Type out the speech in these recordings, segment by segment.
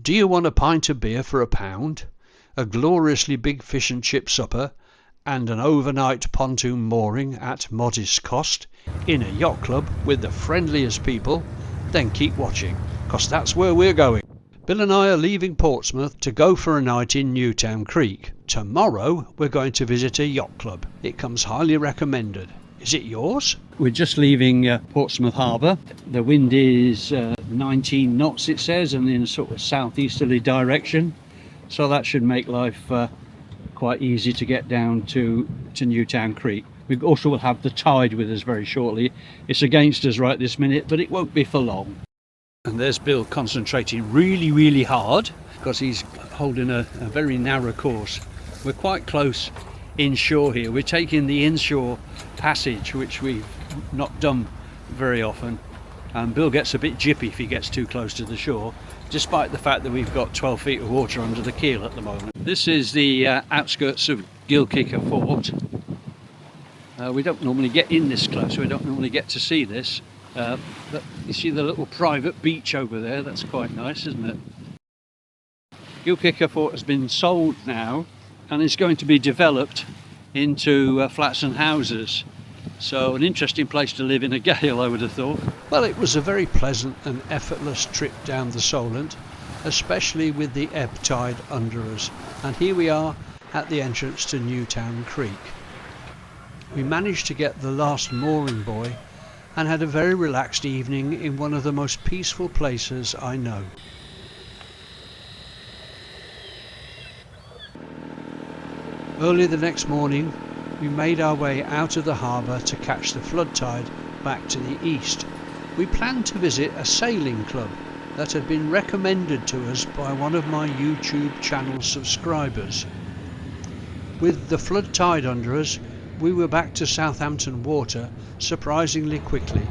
Do you want a pint of beer for £1, a gloriously big fish and chip supper, and an overnight pontoon mooring at modest cost in a yacht club with the friendliest people? Then keep watching, 'cause that's where we're going. Bill and I are leaving Portsmouth to go for a night in Newtown Creek. Tomorrow we're going to visit a yacht club. It comes highly recommended. Is it yours? We're just leaving Portsmouth Harbour. The wind is 19 knots it says, and in a sort of southeasterly direction, so that should make life quite easy to get down to Newtown Creek. We also will have the tide with us very shortly. It's against us right this minute, but it won't be for long. And there's Bill concentrating really hard because he's holding a very narrow course. We're quite close inshore here. We're taking the inshore passage, which we've not done very often, and Bill gets a bit jippy if he gets too close to the shore, despite the fact that we've got 12 feet of water under the keel at the moment. This is the outskirts of Gilkicker Fort. We don't normally get in this close, so we don't normally get to see this, but you see the little private beach over there. That's quite nice, isn't it? Gilkicker Fort has been sold now and is going to be developed into flats and houses, so an interesting place to live in a gale, I would have thought. Well, it was a very pleasant and effortless trip down the Solent, especially with the ebb tide under us, and here we are at the entrance to Newtown Creek. We managed to get the last mooring buoy and had a very relaxed evening in one of the most peaceful places I know. Early the next morning we made our way out of the harbour to catch the flood tide back to the east. We planned to visit a sailing club that had been recommended to us by one of my YouTube channel subscribers. With the flood tide under us, we were back to Southampton Water surprisingly quickly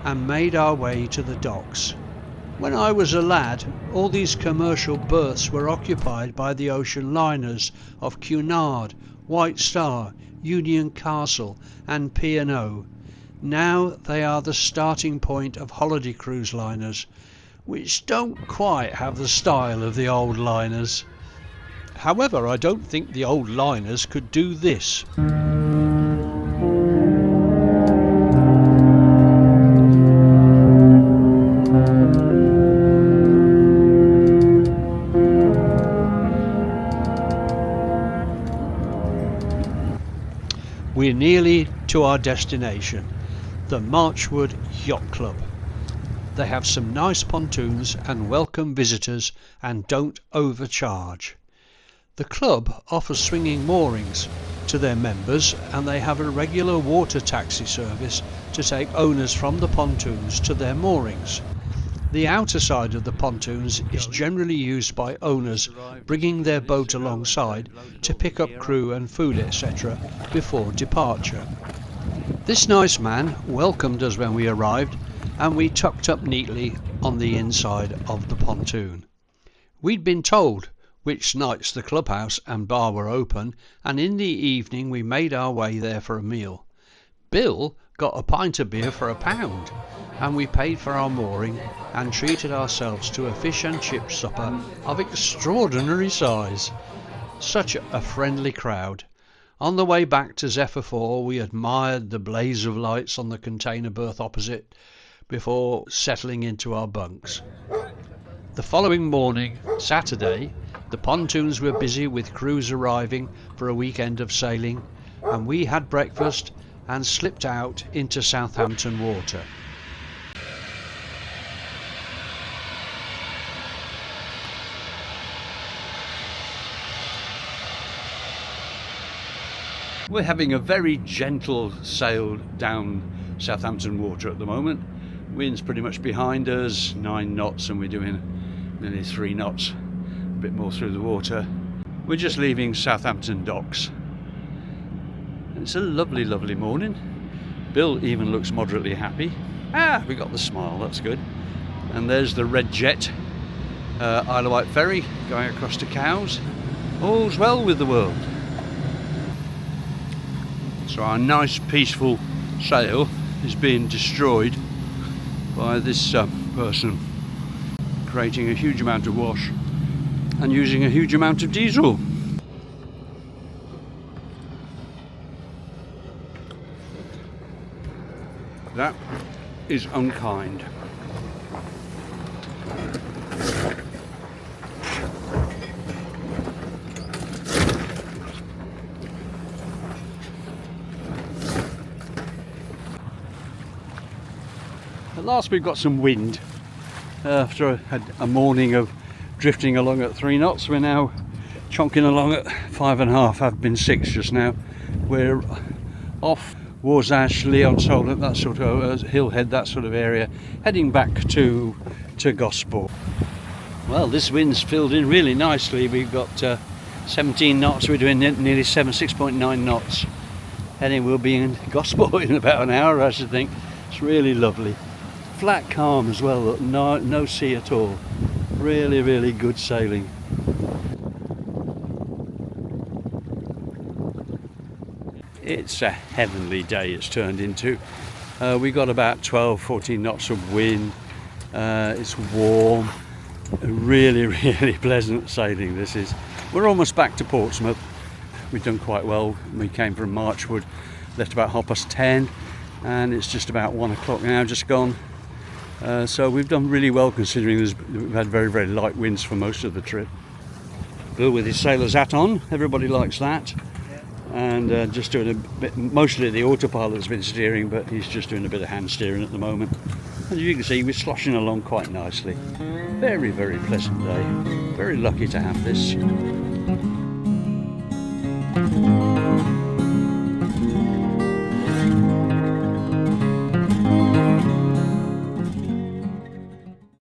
and made our way to the docks. When I was a lad, all these commercial berths were occupied by the ocean liners of Cunard, White Star, Union Castle and P&O. Now they are the starting point of holiday cruise liners, which don't quite have the style of the old liners. However, I don't think the old liners could do this. We're nearly to our destination, the Marchwood Yacht Club. They have some nice pontoons and welcome visitors and don't overcharge. The club offers swinging moorings to their members, and they have a regular water taxi service to take owners from the pontoons to their moorings. The outer side of the pontoons is generally used by owners bringing their boat alongside to pick up crew and food etc. before departure. This nice man welcomed us when we arrived, and we tucked up neatly on the inside of the pontoon. We'd been told which nights the clubhouse and bar were open, and in the evening we made our way there for a meal. Bill got a pint of beer for £1, and we paid for our mooring and treated ourselves to a fish and chip supper of extraordinary size. Such a friendly crowd. On the way back to Zephyr 4 we admired the blaze of lights on the container berth opposite before settling into our bunks. The following morning, Saturday, the pontoons were busy with crews arriving for a weekend of sailing, and we had breakfast and slipped out into Southampton Water. We're having a very gentle sail down Southampton Water at the moment. Wind's pretty much behind us, 9 knots, and we're doing nearly 3 knots, a bit more through the water. We're just leaving Southampton Docks. It's a lovely morning. Bill even looks moderately happy. We got the smile, that's good. And there's the red jet Isle of Wight ferry going across to Cowes. All's well with the world. So our nice peaceful sail is being destroyed by this person creating a huge amount of wash and using a huge amount of diesel. That is unkind. At last we've got some wind. After I had a morning of drifting along at 3 knots, we're now chonking along at 5.5. I've been 6 just now. We're off Warsash, Leon, Solent, that sort of Hillhead, that sort of area, heading back to Gosport. Well, this wind's filled in really nicely. We've got 17 knots. We're doing nearly 6.9 knots. And we'll be in Gosport in about an hour, I should think. It's really lovely. Flat calm as well, no sea at all. Really, really good sailing. It's a heavenly day it's turned into. We got about 12-14 knots of wind. It's warm. Really, really pleasant sailing this is. We're almost back to Portsmouth. We've done quite well. We came from Marchwood, left about 10:30, and it's just about 1 o'clock now, just gone. So we've done really well considering we've had very, very light winds for most of the trip. Bill with his sailor's hat on, everybody likes that. And just doing a bit, mostly the autopilot's been steering, but he's just doing a bit of hand steering at the moment. As you can see, we're sloshing along quite nicely. Very, very pleasant day. Very lucky to have this.